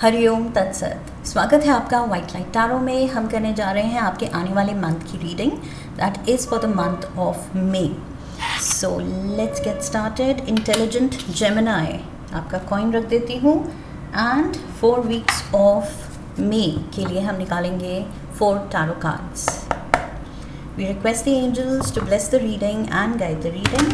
हरिओम तत्सत। स्वागत है आपका वाइट लाइट टैरो में। हम करने जा रहे हैं आपके आने वाले मंथ की reading, that is for the month of May. So let's get started. Intelligent Gemini, आपका कॉइन रख देती हूँ एंड 4 वीक्स ऑफ मे के लिए हम निकालेंगे 4 tarot cards. We request the angels to bless the reading and guide the reading.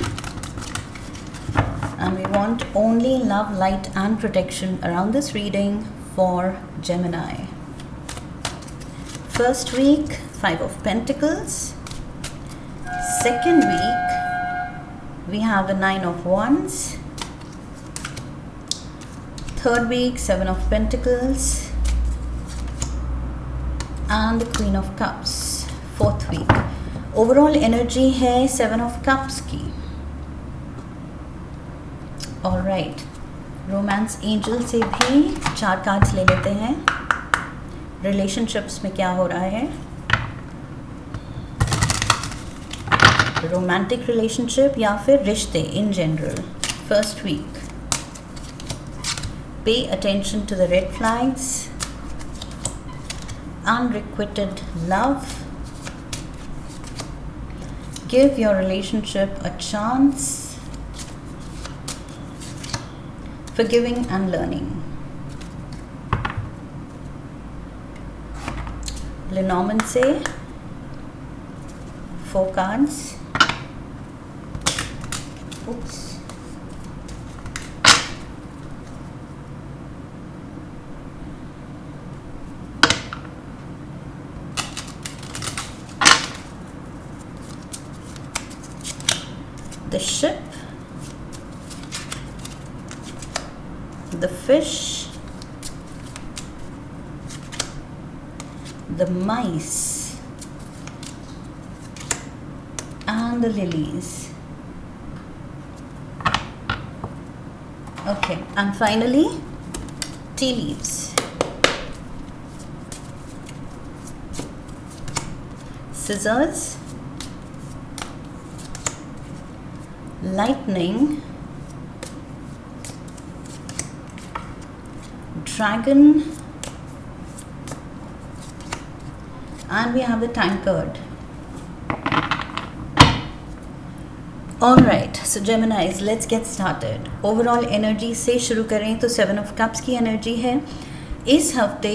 And we want only love, light and protection around this reading for Gemini. First week, 5 of Pentacles. Second week, we have the 9 of Wands. Third week, 7 of Pentacles. And the Queen of Cups. Fourth week. Overall energy है 7 of Cups की. Alright, romance angel से भी 4 cards ले लेते हैं। Relationships में क्या हो रहा है, रोमांटिक रिलेशनशिप या फिर रिश्ते in general. First week, pay attention to the red flags, unrequited love, give your relationship a chance, forgiving and learning. Lenormand से 4 cards. Oops. The ship, the fish, the mice and the lilies. Okay, and finally tea leaves. Scissors, lightning, dragon, and we have the tankard. All right, so Geminis, let's get started. Overall energy से शुरू करें तो 7 of Cups की energy है। इस हफ्ते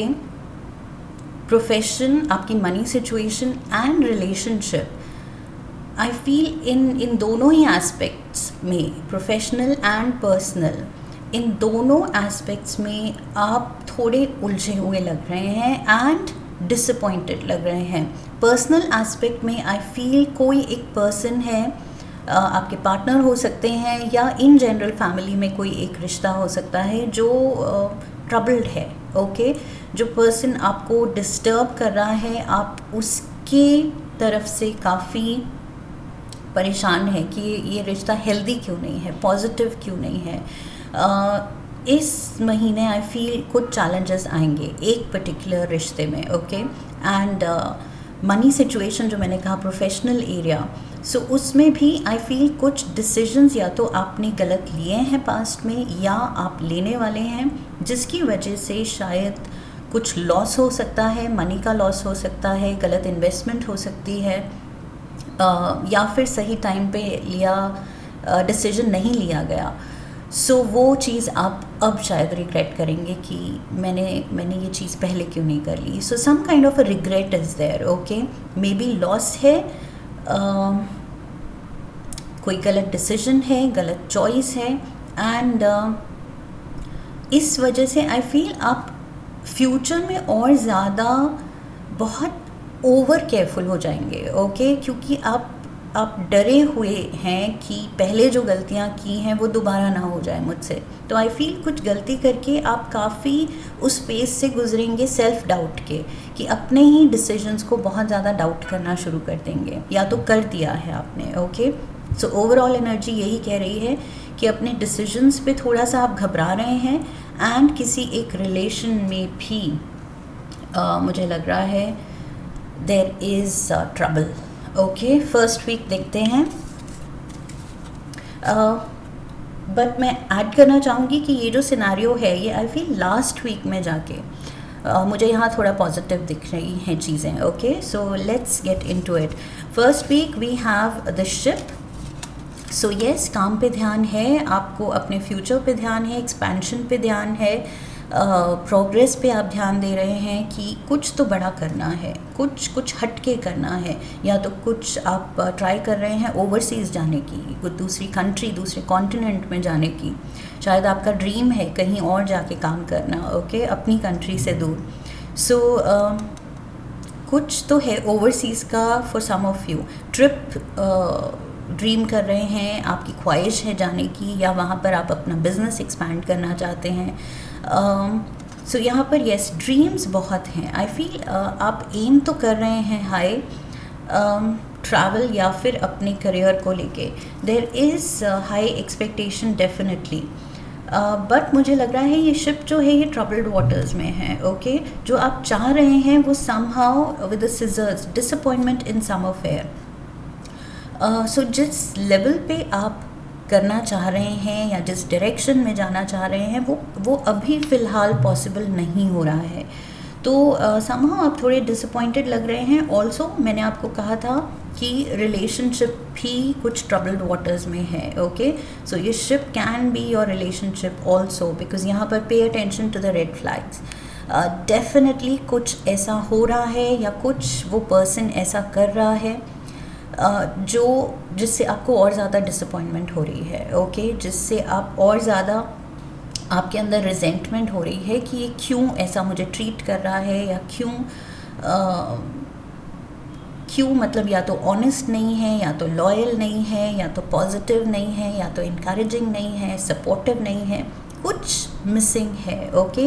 profession, आपकी money situation and relationship, I feel इन दोनों ही एस्पेक्ट्स में, प्रोफेशनल एंड पर्सनल, इन दोनों एस्पेक्ट्स में आप थोड़े उलझे हुए लग रहे हैं एंड डिसअपॉइंटेड लग रहे हैं। पर्सनल एस्पेक्ट में आई फील कोई एक पर्सन है, आपके पार्टनर हो सकते हैं या इन जनरल फैमिली में कोई एक रिश्ता हो सकता है जो ट्रबल्ड है। ओके, जो पर्सन आपको डिस्टर्ब कर रहा है, आप उसके तरफ से काफ़ी परेशान है कि ये रिश्ता हेल्दी क्यों नहीं है, पॉजिटिव क्यों नहीं है। इस महीने आई फील कुछ चैलेंजेस आएंगे एक पर्टिकुलर रिश्ते में। ओके, एंड मनी सिचुएशन जो मैंने कहा, प्रोफेशनल एरिया, सो उसमें भी आई फील कुछ डिसीजंस या तो आपने गलत लिए हैं पास्ट में या आप लेने वाले हैं, जिसकी वजह से शायद कुछ लॉस हो सकता है, मनी का लॉस हो सकता है, गलत इन्वेस्टमेंट हो सकती है, या फिर सही टाइम पे लिया डिसीजन नहीं लिया गया। सो वो चीज़ आप अब शायद रिग्रेट करेंगे कि मैंने ये चीज़ पहले क्यों नहीं कर ली। So some kind of a regret is there. Okay, maybe loss है, कोई गलत डिसीजन है, गलत चॉइस है, एंड इस वजह से आई फील आप फ्यूचर में और ज़्यादा बहुत ओवर केयरफुल हो जाएंगे। ओके, क्योंकि आप डरे हुए हैं कि पहले जो गलतियां की हैं वो दोबारा ना हो जाए मुझसे। तो आई फील कुछ गलती करके आप काफ़ी उस फेज से गुजरेंगे सेल्फ डाउट के, कि अपने ही डिसीजंस को बहुत ज़्यादा डाउट करना शुरू कर देंगे, या तो कर दिया है आपने। ओके, सो ओवरऑल एनर्जी यही कह रही है कि अपने डिसीजंस पे थोड़ा सा आप घबरा रहे हैं, एंड किसी एक रिलेशन में भी मुझे लग रहा है there is trouble. Okay, first week देखते हैं। बट मैं ऐड करना चाहूँगी कि ये जो सिनारियो है ये आई फील लास्ट वीक में जाके मुझे यहाँ थोड़ा पॉजिटिव दिख रही हैं चीज़ें. Okay, so let's get into it. First week we have the ship. So yes, काम पे ध्यान है, आपको अपने फ्यूचर पे ध्यान है, एक्सपेंशन पे ध्यान है, प्रोग्रेस पे आप ध्यान दे रहे हैं कि कुछ तो बड़ा करना है, कुछ हटके करना है, या तो कुछ आप ट्राई कर रहे हैं ओवरसीज़ जाने की, कुछ दूसरी कंट्री, दूसरे कॉन्टिनेंट में जाने की. शायद आपका ड्रीम है कहीं और जाके काम करना, ओके, अपनी कंट्री से दूर. सो कुछ तो है ओवरसीज़ का. For some of you trip dream कर रहे हैं, आपकी ख्वाहिश है जाने की, या वहाँ पर आप अपना बिजनेस एक्सपैंड करना चाहते हैं. सो यहाँ पर यस, ड्रीम्स बहुत हैं. आई फील आप एम तो कर रहे हैं हाई ट्रैवल या फिर अपने करियर को लेके. There is high expectation definitely, but मुझे लग रहा है ये शिप जो है ये ट्रबल्ड वाटर्स में है. ओके, जो आप चाह रहे हैं वो somehow with the scissors, disappointment in some affair. So जिस लेवल पे आप करना चाह रहे हैं या जिस डायरेक्शन में जाना चाह रहे हैं वो अभी फ़िलहाल पॉसिबल नहीं हो रहा है. तो समहाउ आप थोड़े डिसअपॉइंटेड लग रहे हैं. ऑल्सो मैंने आपको कहा था कि रिलेशनशिप भी कुछ ट्रबल्ड वाटर्स में है. ओके, सो ये ship can be your relationship also, because यहाँ पर pay attention to the red flags. Definitely कुछ ऐसा हो रहा है या कुछ वो पर्सन ऐसा कर रहा है जो जिससे आपको और ज़्यादा डिसअपॉइंटमेंट हो रही है. ओके, जिससे आप और ज़्यादा आपके अंदर रिजेंटमेंट हो रही है कि ये क्यों ऐसा मुझे ट्रीट कर रहा है, या क्यों मतलब या तो ऑनेस्ट नहीं है, या तो लॉयल नहीं है, या तो पॉजिटिव नहीं है, या तो इनकरेजिंग नहीं है, सपोर्टिव नहीं है, कुछ मिसिंग है. ओके,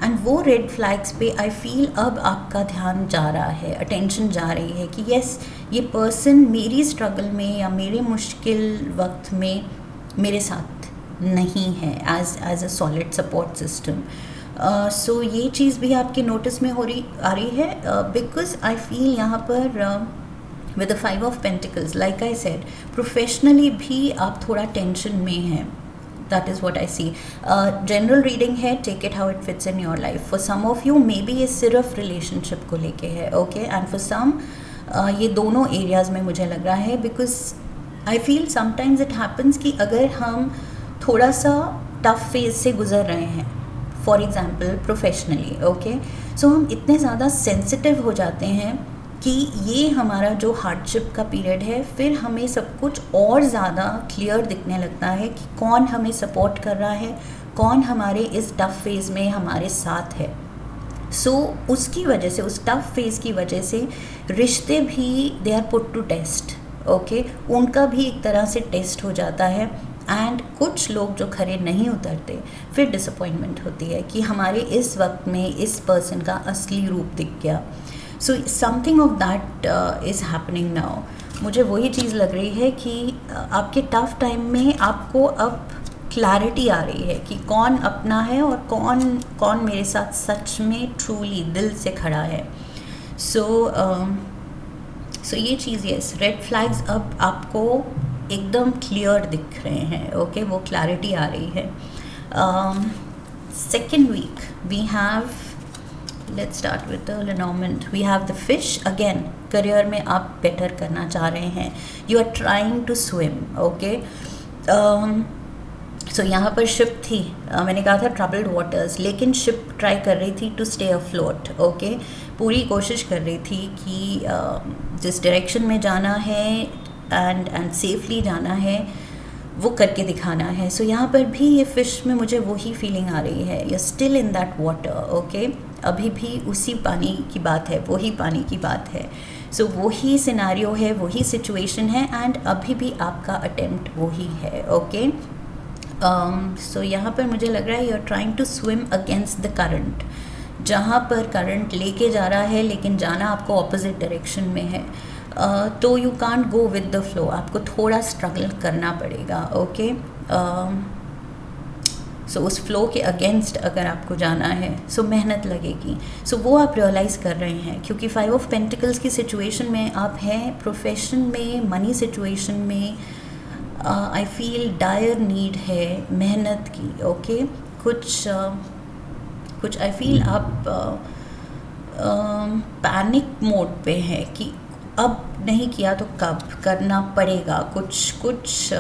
एंड वो रेड फ्लैग्स पे आई फील अब आपका ध्यान जा रहा है, अटेंशन जा रही है कि यस, ये पर्सन मेरी स्ट्रगल में या मेरे मुश्किल वक्त में मेरे साथ नहीं है as a solid support system. So ये चीज़ भी आपके नोटिस में आ रही है, बिकॉज आई फील यहाँ पर with the 5 of pentacles, like I said, professionally भी आप थोड़ा टेंशन में हैं. That is what I see. General reading है, take it how it fits in your life. For some of you maybe ये सिर्फ relationship को लेके है, okay, and for some ये दोनों areas में मुझे लग रहा है, because I feel sometimes it happens कि अगर हम थोड़ा सा tough phase से गुजर रहे हैं, for example professionally, okay, so हम इतने ज़्यादा sensitive हो जाते हैं कि ये हमारा जो हार्डशिप का पीरियड है, फिर हमें सब कुछ और ज़्यादा क्लियर दिखने लगता है कि कौन हमें सपोर्ट कर रहा है, कौन हमारे इस टफ फेज़ में हमारे साथ है. सो उसकी वजह से, उस टफ फेज़ की वजह से रिश्ते भी they are put to test. Okay, उनका भी एक तरह से टेस्ट हो जाता है. एंड कुछ लोग जो खरे नहीं उतरते, फिर डिसअपॉइंटमेंट होती है कि हमारे इस वक्त में इस पर्सन का असली रूप दिख गया. So something of that is happening now. मुझे वही चीज़ लग रही है कि आपके टफ टाइम में आपको अब क्लैरिटी आ रही है कि कौन अपना है और कौन मेरे साथ सच में ट्रूली दिल से खड़ा है. सो ये चीज़, यस, रेड फ्लैग्स अब आपको एकदम क्लियर दिख रहे हैं. ओके, वो क्लैरिटी आ रही है. Second week we have, let's start with the Lenormand. We have the fish. Again, career में आप बेटर करना चाह रहे हैं, you are trying to swim. Okay, so यहाँ पर शिप थी, मैंने कहा था troubled waters, लेकिन शिप ट्राई कर रही थी to stay afloat. Okay, पूरी कोशिश कर रही थी कि जिस डायरेक्शन में जाना है एंड सेफली जाना है वो करके दिखाना है. सो यहाँ पर भी ये फ़िश में मुझे वही फीलिंग आ रही है, you still in that water. Okay, अभी भी उसी पानी की बात है, वही पानी की बात है. सो वही सिनारियो है, वही सिचुएशन है, एंड अभी भी आपका अटेम्प्ट वही है. ओके, सो यहाँ पर मुझे लग रहा है you are trying to swim against the current. जहाँ पर करंट लेके जा रहा है लेकिन जाना आपको ऑपोजिट डायरेक्शन में है, तो you can't go with the flow, आपको थोड़ा स्ट्रगल करना पड़ेगा. ओके, सो उस फ्लो के अगेंस्ट अगर आपको जाना है सो मेहनत लगेगी. सो वो आप रियलाइज़ कर रहे हैं, क्योंकि 5 ऑफ पेंटिकल्स की सिचुएशन में आप हैं, प्रोफेशन में, मनी सिचुएशन में, आई फील डायर नीड है मेहनत की, ओके। कुछ आई फील आप पैनिक मोड पे है कि अब नहीं किया तो कब करना पड़ेगा कुछ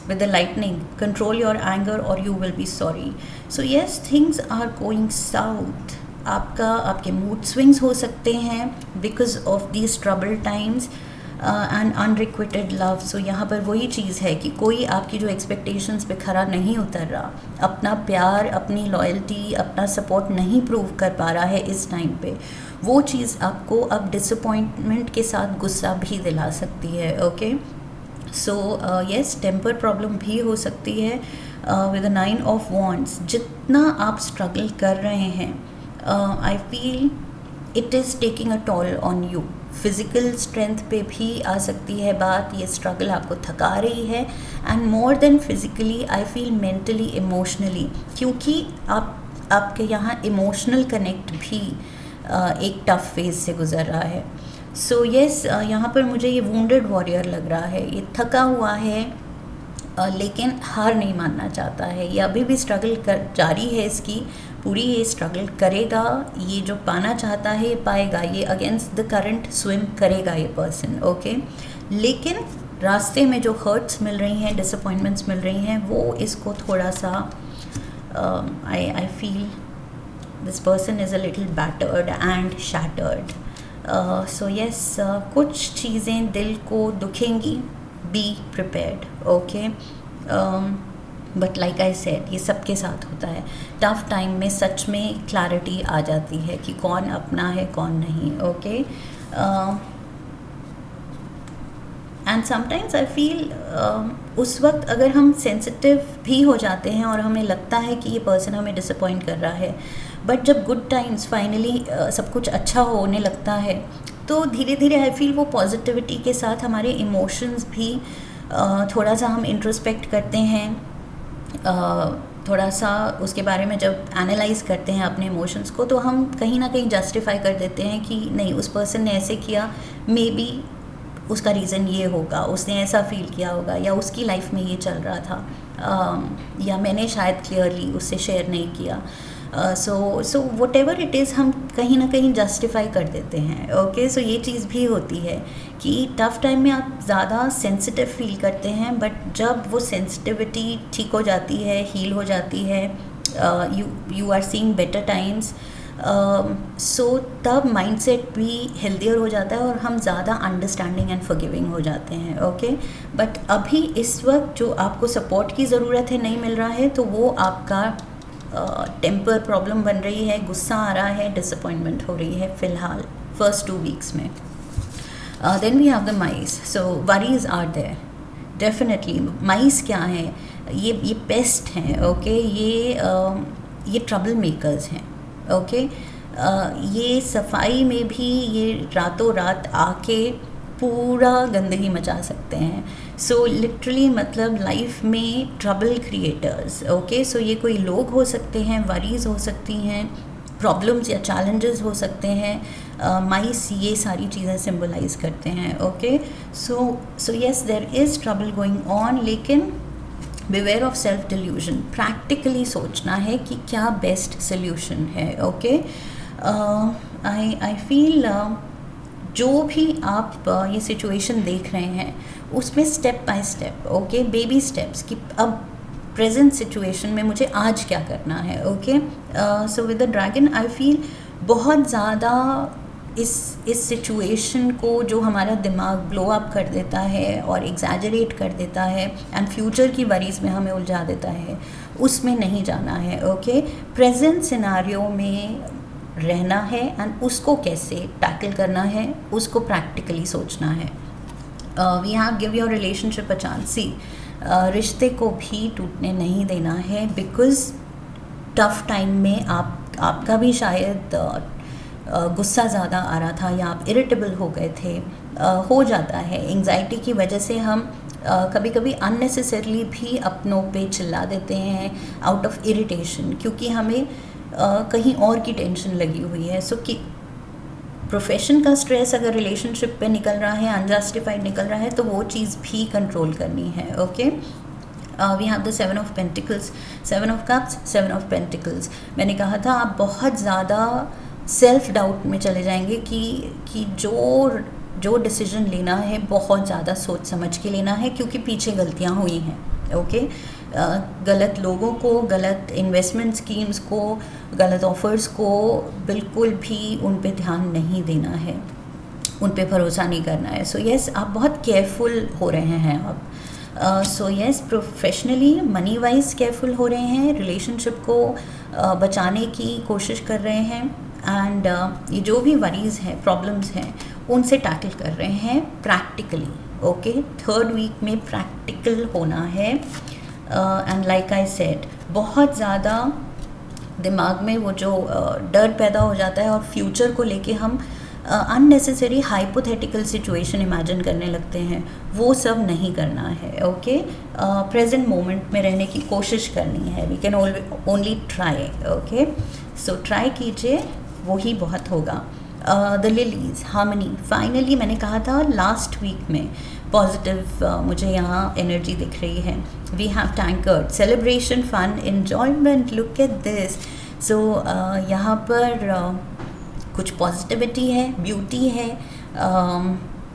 with the lightning, control your anger or you will be sorry. So yes, things are going south. आपके मूड स्विंग्स हो सकते हैं because of these trouble times and unrequited love. So यहाँ पर वही चीज़ है कि कोई आपकी जो एक्सपेक्टेशंस पे खरा नहीं उतर रहा, अपना प्यार, अपनी लॉयल्टी, अपना सपोर्ट नहीं प्रूव कर पा रहा है इस टाइम पे, वो चीज़ आपको अब डिसअपॉइंटमेंट के साथ गुस्सा भी दिला सकती है, okay. So yes, temper problem भी हो सकती है विद द 9 ऑफ वॉन्ड्स। जितना आप स्ट्रगल कर रहे हैं, I feel it is taking a tall on you. Physical strength पे भी आ सकती है बात, ये स्ट्रगल आपको थका रही है, and more than physically I feel mentally, emotionally, क्योंकि आपके यहाँ इमोशनल कनेक्ट भी एक टफ फेज से गुजर रहा है। सो येस, यहाँ पर मुझे ये वुंडेड वॉरियर लग रहा है, ये थका हुआ है लेकिन हार नहीं मानना चाहता है, ये अभी भी स्ट्रगल जारी है इसकी पूरी, ये स्ट्रगल करेगा, ये जो पाना चाहता है ये पाएगा, ये अगेंस्ट द करंट स्विम करेगा ये पर्सन, ओके। लेकिन रास्ते में जो हर्ट्स मिल रही हैं, डिसअपॉइंटमेंट्स मिल रही हैं, वो इसको थोड़ा सा I feel this person is a little battered and shattered. So yes, कुछ चीज़ें दिल को दुखेंगी, be prepared, okay. But like I said, ये सबके साथ होता है, टफ टाइम में सच में क्लैरिटी आ जाती है कि कौन अपना है कौन नहीं, okay. And sometimes I feel उस वक्त अगर हम सेंसिटिव भी हो जाते हैं और हमें लगता है कि ये पर्सन हमें डिसअपॉइंट कर रहा है, बट जब गुड टाइम्स फाइनली सब कुछ अच्छा होने लगता है तो धीरे धीरे आई फील वो पॉजिटिविटी के साथ हमारे इमोशंस भी थोड़ा सा हम इंट्रोस्पेक्ट करते हैं, थोड़ा सा उसके बारे में जब एनालाइज करते हैं अपने इमोशंस को, तो हम कहीं ना कहीं जस्टिफाई कर देते हैं कि नहीं, उस पर्सन ने ऐसे किया, मे बी उसका रीज़न ये होगा, उसने ऐसा फील किया होगा, या उसकी लाइफ में ये चल रहा था, या मैंने शायद क्लियरली उससे शेयर नहीं किया। So what ever it is, हम कहीं ना कहीं जस्टिफाई कर देते हैं, ओके। सो ये चीज़ भी होती है कि टफ़ टाइम में आप ज़्यादा सेंसिटिव फील करते हैं, बट जब वो सेंसिटिविटी ठीक हो जाती है, हील हो जाती है, you are seeing better times, so तब माइंडसेट भी हेल्दियर हो जाता है और हम ज़्यादा अंडरस्टैंडिंग एंड फॉरगिविंग हो जाते हैं, ओके। बट अभी इस वक्त जो आपको सपोर्ट की ज़रूरत है नहीं मिल रहा है, तो वो आपका टेम्पर प्रॉब्लम बन रही है, गुस्सा आ रहा है, डिसअपॉइंटमेंट हो रही है फ़िलहाल फर्स्ट 2 वीक्स में। Then we have the mice. So worries are there definitely. Mice क्या है? ये पेस्ट हैं, ओके। ये ट्रबल मेकर्स हैं, ओके। ये सफाई में भी ये रातों रात आके पूरा गंदगी मचा सकते हैं। सो लिटरली मतलब लाइफ में ट्रबल क्रिएटर्स, ओके। सो ये कोई लोग हो सकते हैं, वरीज हो सकती हैं, प्रॉब्लम्स या चैलेंजेस हो सकते हैं। माइस ये सारी चीज़ें सिंबलाइज करते हैं, okay. So yes, there is trouble going on, लेकिन beware of self delusion. Practically सोचना है कि क्या बेस्ट सोल्यूशन है, ओके। आई फील जो भी आप ये सिचुएशन देख रहे हैं उसमें step by step, okay, baby steps, कि अब प्रेजेंट सिचुएशन में मुझे आज क्या करना है, okay. So with the dragon I feel बहुत ज़्यादा इस सिचुएशन को जो हमारा दिमाग ब्लो अप कर देता है और एग्जैजरेट कर देता है एंड फ्यूचर की वरीज में हमें उलझा देता है, उसमें नहीं जाना है, ओके। प्रेजेंट सिनारियो में रहना है एंड उसको कैसे टैकल करना है उसको प्रैक्टिकली सोचना है। We have give your relationship a chance. See, रिश्ते को भी टूटने नहीं देना है, बिकॉज टफ टाइम में आपका भी शायद गुस्सा ज़्यादा आ रहा था या आप इरिटेबल हो गए थे, हो जाता है। एंग्जाइटी की वजह से हम कभी कभी अननेसेसरली भी अपनों पे चिल्ला देते हैं आउट ऑफ इरिटेशन, क्योंकि हमें कहीं और की टेंशन लगी हुई है। सो कि प्रोफेशन का स्ट्रेस अगर रिलेशनशिप पे निकल रहा है, अनजस्टिफाइड निकल रहा है, तो वो चीज़ भी कंट्रोल करनी है. Okay, we have the 7 of pentacles, 7 of cups, 7 of pentacles. मैंने कहा था आप बहुत ज़्यादा सेल्फ डाउट में चले जाएंगे कि जो डिसीजन लेना है बहुत ज़्यादा सोच समझ के लेना है, क्योंकि पीछे गलतियाँ हुई हैं. ओके, गलत लोगों को, गलत इन्वेस्टमेंट स्कीम्स को, गलत ऑफर्स को बिल्कुल भी उन पे ध्यान नहीं देना है, उन पे भरोसा नहीं करना है. सो यस, आप बहुत केयरफुल हो रहे हैं अब. So yes, professionally money wise careful हो रहे हैं, रिलेशनशिप को बचाने की कोशिश कर रहे हैं, एंड ये जो भी वरीज हैं, प्रॉब्लम्स हैं, उनसे टैकल कर रहे हैं प्रैक्टिकली. ओके, 3rd वीक में प्रैक्टिकल होना है. एंड लाइक आई सेड, बहुत ज़्यादा दिमाग में वो जो डर पैदा हो जाता है और फ्यूचर को लेके हम अननेसेसरी हाइपोथेटिकल सिचुएशन इमेजिन करने लगते हैं, वो सब नहीं करना है. ओके, प्रेजेंट मोमेंट में रहने की कोशिश करनी है. We can only try. Okay, so try कीजिए, वो ही बहुत होगा. The lilies, harmony. फाइनली मैंने कहा था लास्ट वीक में पॉजिटिव मुझे यहाँ एनर्जी दिख रही है. We have tankard, celebration, fun, enjoyment. Look at this. So यहाँ पर कुछ पॉजिटिविटी है, ब्यूटी है,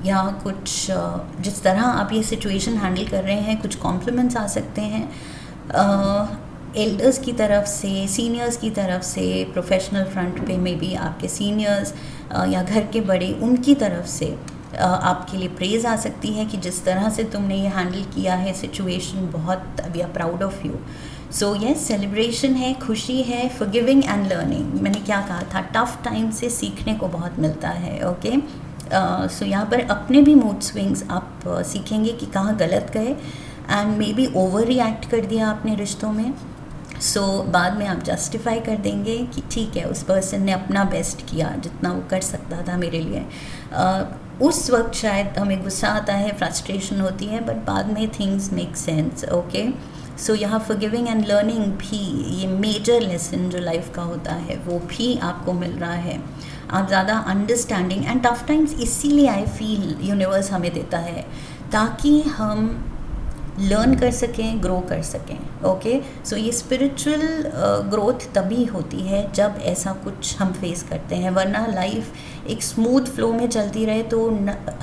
या कुछ जिस तरह आप ये सिचुएशन हैंडल कर रहे हैं, कुछ कॉम्प्लीमेंट्स आ सकते हैं एल्डर्स की तरफ से, सीनियर्स की तरफ से, प्रोफेशनल फ्रंट पे में भी आपके सीनियर्स या घर के बड़े, उनकी तरफ से आपके लिए प्रेज़ आ सकती है कि जिस तरह से तुमने ये हैंडल किया है सिचुएशन, बहुत we are proud of you. So yes, celebration है, खुशी है, फॉरगिविंग एंड लर्निंग. मैंने क्या कहा था, टफ टाइम से सीखने को बहुत मिलता है. ओके, सो यहाँ पर अपने भी मूड स्विंग्स आप सीखेंगे कि कहाँ गलत गए, and may be over react कर दिया आपने रिश्तों में. सो बाद में आप जस्टिफाई कर देंगे कि ठीक है, उस पर्सन ने अपना बेस्ट किया जितना वो कर सकता था मेरे लिए. उस वक्त शायद हमें गुस्सा आता है, फ्रस्ट्रेशन होती है, बट बाद में थिंग्स मेक सेंस. ओके, सो यहाँ फॉरगिविंग एंड लर्निंग भी, ये मेजर लेसन जो लाइफ का होता है, वो भी आपको मिल रहा है. आप ज़्यादा अंडरस्टैंडिंग, एंड टफ टाइम्स इसीलिए आई फील यूनिवर्स हमें देता है ताकि हम लर्न कर सकें, ग्रो कर सकें. ओके, सो ये स्पिरिचुअल ग्रोथ तभी होती है जब ऐसा कुछ हम फेस करते हैं, वरना लाइफ एक स्मूथ फ्लो में चलती रहे तो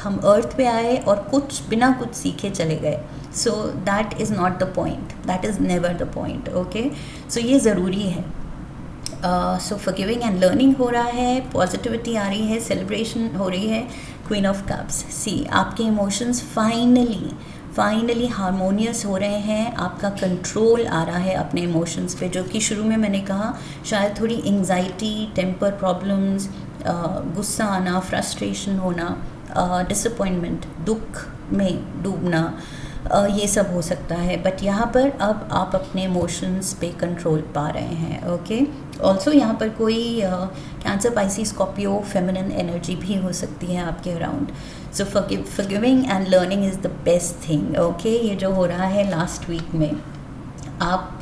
हम अर्थ पे आए और कुछ बिना कुछ सीखे चले गए. So that is not the point, that is never the point. Okay, so ये ज़रूरी है. सो फॉरगिविंग एंड लर्निंग हो रहा है, पॉजिटिविटी आ रही है, सेलिब्रेशन हो रही है. क्वीन ऑफ कप्स, सी आपके इमोशंस फाइनली हारमोनियस हो रहे हैं. आपका कंट्रोल आ रहा है अपने इमोशंस पे, जो कि शुरू में मैंने कहा शायद थोड़ी एंजाइटी, टेम्पर प्रॉब्लम्स, गुस्सा आना, फ्रस्ट्रेशन होना, डिसअपॉइंटमेंट, दुख में डूबना, ये सब हो सकता है. बट यहाँ पर अब आप अपने इमोशंस पे कंट्रोल पा रहे हैं. ओके, ऑल्सो यहाँ पर कोई cancer, Pisces, Scorpio, feminine energy भी हो सकती है आपके around. So forgiving and learning is the best thing. Okay, ये जो हो रहा है लास्ट वीक में, आप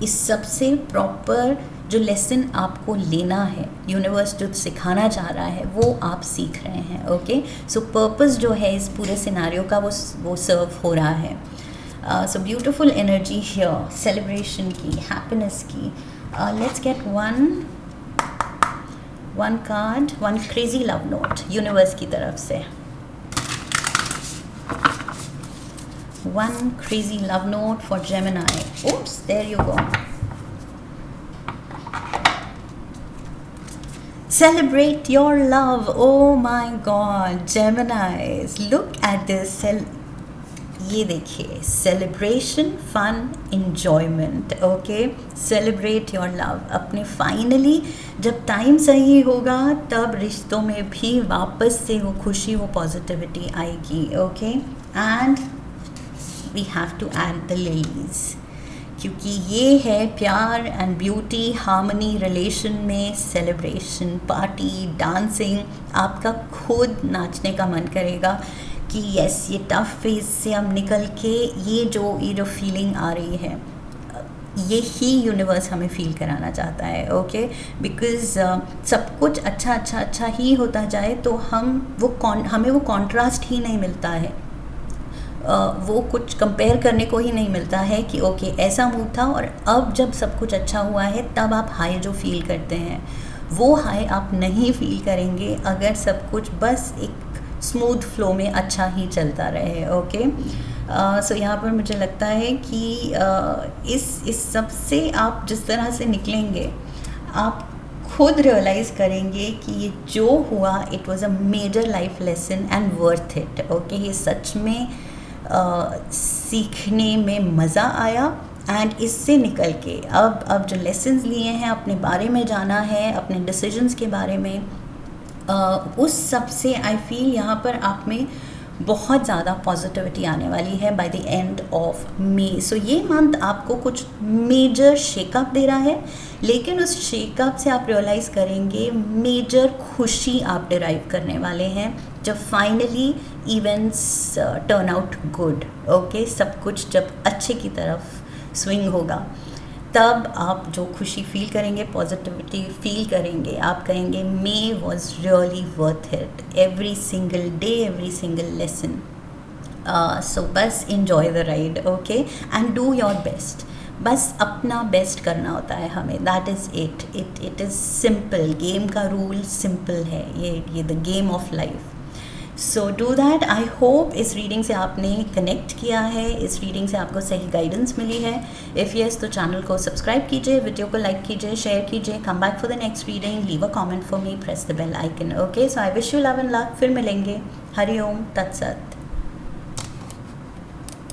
इस सबसे प्रॉपर जो लेसन आपको लेना है, यूनिवर्स जो सिखाना चाह रहा है, वो आप सीख रहे हैं. ओके, सो पर्पस जो है इस पूरे सिनारियो का वो सर्व हो रहा है. So beautiful energy here, celebration की, हैप्पीनेस की. Let's get one card, one crazy love note universe की तरफ से. One crazy love note for Gemini. Oops, there you go. Celebrate your love. Oh my God, Geminis, look at this. ये देखिए, celebration, fun, enjoyment. Okay, celebrate your love. अपने finally जब time सही होगा तब रिश्तों में भी वापस से वो खुशी, वो पॉजिटिविटी आएगी. Okay, and we have to add the lilies, क्योंकि ये है प्यार एंड ब्यूटी, हार्मनी रिलेशन में, सेलिब्रेशन, पार्टी, डांसिंग. आपका खुद नाचने का मन करेगा कि यस, ये टफ फेज से हम निकल के ये जो फीलिंग आ रही है, यही यूनिवर्स हमें फील कराना चाहता है, ओके। बिकॉज सब कुछ अच्छा अच्छा अच्छा ही होता जाए तो हमें वो कॉन्ट्रास्ट ही नहीं मिलता है, वो कुछ कंपेयर करने को ही नहीं मिलता है कि ओके ऐसा मूड था और अब जब सब कुछ अच्छा हुआ है तब आप हाई जो फील करते हैं वो हाई आप नहीं फील करेंगे अगर सब कुछ बस एक स्मूथ फ्लो में अच्छा ही चलता रहे, ओके। सो यहाँ पर मुझे लगता है कि इस सब से आप जिस तरह से निकलेंगे आप खुद रियलाइज़ करेंगे कि ये जो हुआ it was a major life lesson and worth it, okay. ये सच में सीखने में मज़ा आया एंड इससे निकल के अब जो लेसन्स लिए हैं, अपने बारे में जाना है, अपने डिसीजंस के बारे में, उस सब से आई फील यहाँ पर आप में बहुत ज़्यादा पॉजिटिविटी आने वाली है by the end of May. So ये मंथ आपको कुछ मेजर शेकअप दे रहा है, लेकिन उस शेकअप से आप रियलाइज़ करेंगे मेजर खुशी आप डिराइव करने वाले हैं जब finally events turn out good, okay. सब कुछ जब अच्छे की तरफ स्विंग होगा तब आप जो खुशी फील करेंगे, पॉजिटिविटी फील करेंगे, आप कहेंगे May was really worth it, every single day, every single lesson. So बस enjoy the ride, okay, and do your best. बस अपना बेस्ट करना होता है हमें, that is it is simple. Game का रूल सिंपल है, ये the game of life. So do that. I hope इस रीडिंग से आपने कनेक्ट किया है, इस रीडिंग से आपको सही गाइडेंस मिली है। इफ़ यस तो चैनल को सब्सक्राइब कीजिए, वीडियो को लाइक कीजिए, शेयर कीजिए, come back for the next reading, leave a comment for me, press the bell icon, okay. So I wish you love and luck. फिर मिलेंगे। हरि ओम तत्सत।